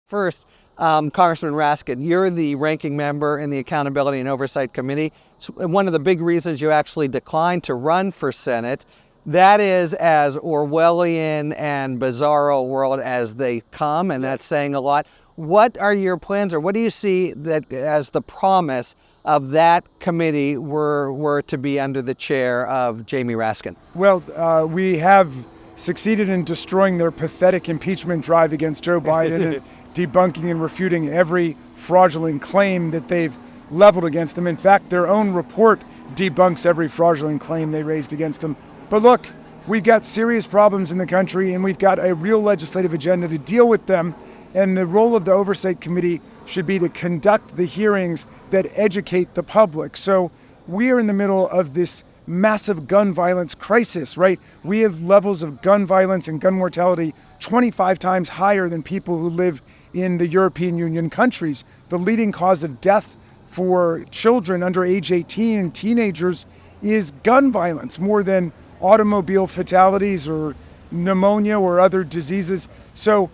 First, Congressman Raskin, you're the ranking member in the Accountability and Oversight Committee. It's one of the big reasons you actually declined to run for Senate. That is as Orwellian and bizarro world as they come, and that's saying a lot. What are your plans, or what do you see that as the promise of that committee were to be under the chair of Jamie Raskin? Well, we have succeeded in destroying their pathetic impeachment drive against Joe Biden and debunking and refuting every fraudulent claim that they've leveled against him. In fact, their own report debunks every fraudulent claim they raised against him. But look, we've got serious problems in the country, and we've got a real legislative agenda to deal with them. And the role of the Oversight Committee should be to conduct the hearings that educate the public. So we are in the middle of this massive gun violence crisis, right? We have levels of gun violence and gun mortality 25 times higher than people who live in the European Union countries. The leading cause of death for children under age 18 and teenagers is gun violence, more than automobile fatalities or pneumonia or other diseases. So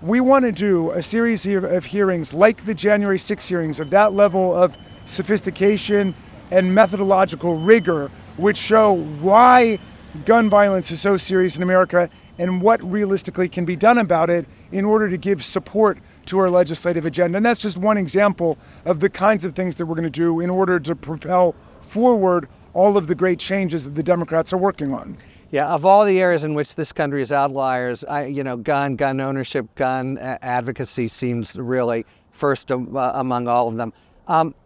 we want to do a series of hearings like the January 6 hearings of that level of sophistication and methodological rigor, which show why gun violence is so serious in America and what realistically can be done about it in order to give support to our legislative agenda. And that's just one example of the kinds of things that we're going to do in order to propel forward all of the great changes that the Democrats are working on. Yeah, of all the areas in which this country is outliers, gun ownership, gun advocacy seems really first among all of them.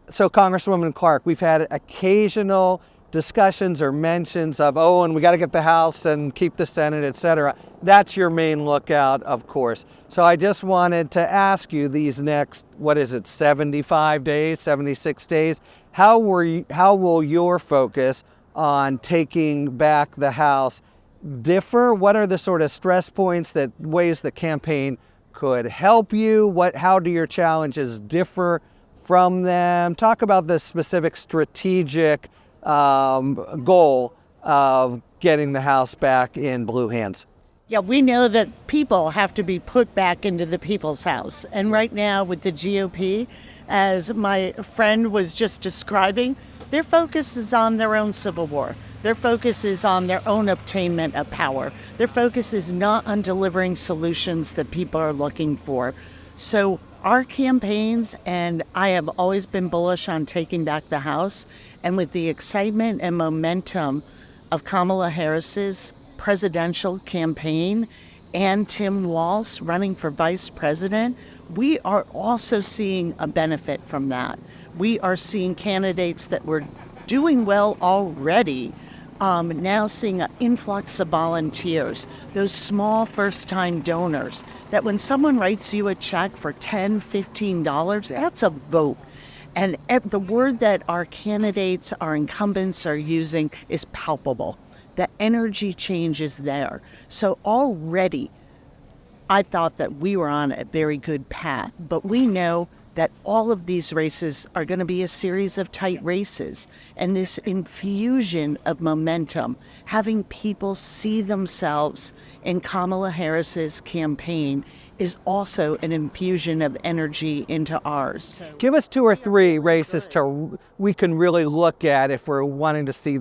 So Congresswoman Clark, we've had occasional discussions or mentions of, and we got to get the House and keep the Senate, et cetera. That's your main lookout, of course. So I just wanted to ask you these next, 75 days, 76 days, how will your focus on taking back the House differ? What are the sort of stress points, that ways the campaign could help you? How do your challenges differ from them? Talk about the specific strategic goal of getting the House back in blue hands. Yeah, we know that people have to be put back into the people's house. And right now with the GOP, as my friend was just describing, their focus is on their own civil war. Their focus is on their own obtainment of power. Their focus is not on delivering solutions that people are looking for. So our campaigns, and I have always been bullish on taking back the House, and with the excitement and momentum of Kamala Harris's presidential campaign and Tim Walz running for vice president, we are also seeing a benefit from that. We are seeing candidates that were doing well already now seeing an influx of volunteers, those small first-time donors, that when someone writes you a check for $10, $15, that's a vote. And the word that our candidates, our incumbents are using is palpable. The energy change is there. So already, I thought that we were on a very good path, but we know that all of these races are going to be a series of tight races. And this infusion of momentum, having people see themselves in Kamala Harris's campaign, is also an infusion of energy into ours. Give us 2 or 3 races we can really look at if we're wanting to see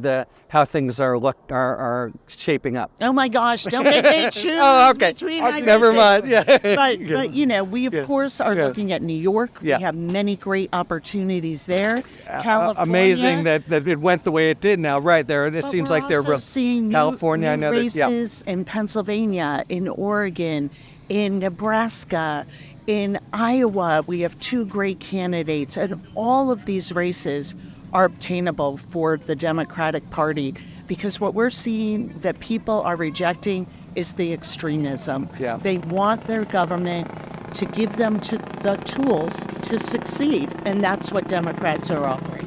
how things are shaping up. Oh my gosh! Don't make me choose. Okay. Between Never mind. Yeah. But we of course are looking at New York. Yeah. We have many great opportunities there. California. Amazing that it went the way it did. Now, right there, it seems like they're also seeing California. New races in Pennsylvania, in Oregon, in Nebraska, in Iowa. We have 2 great candidates, and all of these races are obtainable for the Democratic Party, because what we're seeing that people are rejecting is the extremism. Yeah. They want their government to give them the tools to succeed, and that's what Democrats are offering.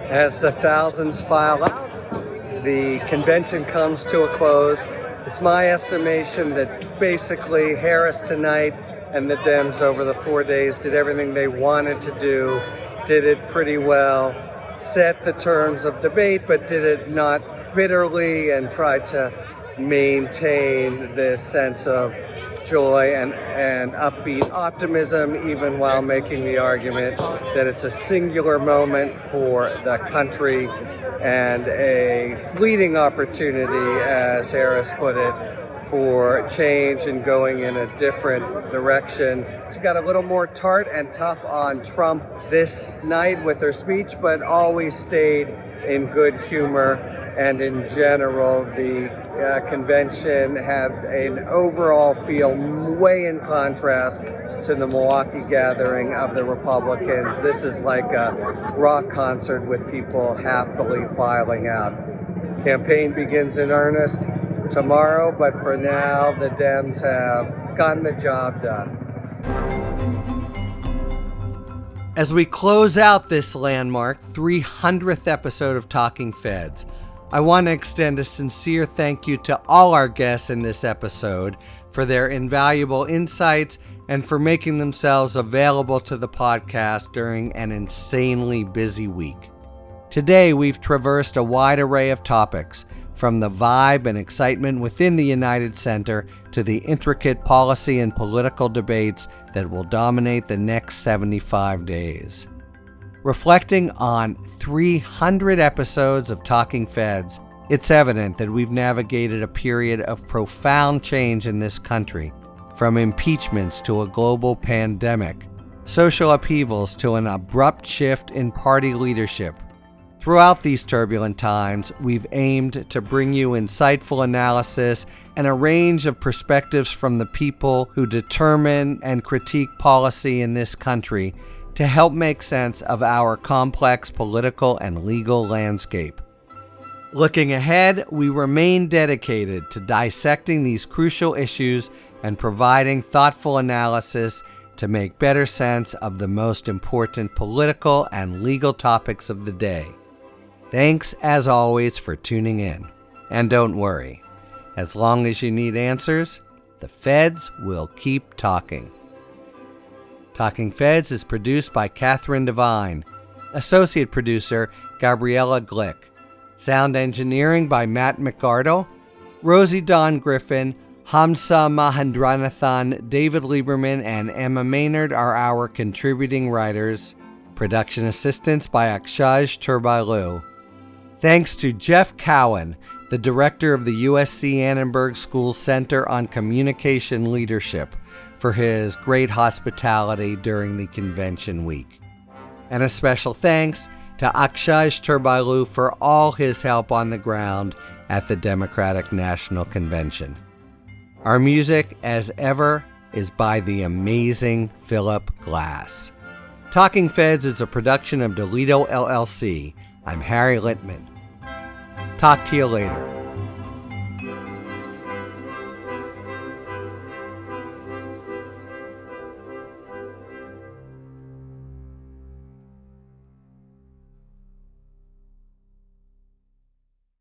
As the thousands file out, the convention comes to a close. It's my estimation that basically Harris tonight and the Dems over the 4 days did everything they wanted to do, did it pretty well, set the terms of debate, but did it not bitterly, and tried to maintain this sense of joy and upbeat optimism, even while making the argument that it's a singular moment for the country and a fleeting opportunity, as Harris put it, for change and going in a different direction. She got a little more tart and tough on Trump this night with her speech, but always stayed in good humor. And in general, the convention had an overall feel way in contrast to the Milwaukee gathering of the Republicans. This is like a rock concert with people happily filing out. Campaign begins in earnest tomorrow, but for now, the Dems have gotten the job done. As we close out this landmark 300th episode of Talking Feds, I want to extend a sincere thank you to all our guests in this episode for their invaluable insights and for making themselves available to the podcast during an insanely busy week. Today, we've traversed a wide array of topics, from the vibe and excitement within the United Center to the intricate policy and political debates that will dominate the next 75 days. Reflecting on 300 episodes of Talking Feds, it's evident that we've navigated a period of profound change in this country, from impeachments to a global pandemic, social upheavals to an abrupt shift in party leadership. Throughout these turbulent times, we've aimed to bring you insightful analysis and a range of perspectives from the people who determine and critique policy in this country to help make sense of our complex political and legal landscape. Looking ahead, we remain dedicated to dissecting these crucial issues and providing thoughtful analysis to make better sense of the most important political and legal topics of the day. Thanks, as always, for tuning in. And don't worry, as long as you need answers, the Feds will keep talking. Talking Feds is produced by Catherine Devine, associate producer Gabriella Glick, sound engineering by Matt McArdle, Rosie Dawn Griffin, Hamza Mahendranathan, David Lieberman, and Emma Maynard are our contributing writers. Production assistance by Akshaj Turbailu. Thanks to Jeff Cowan, the director of the USC Annenberg School Center on Communication Leadership, for his great hospitality during the convention week. And a special thanks to Akshaj Turbailu for all his help on the ground at the Democratic National Convention. Our music, as ever, is by the amazing Philip Glass. Talking Feds is a production of Delito LLC. I'm Harry Littman. Talk to you later.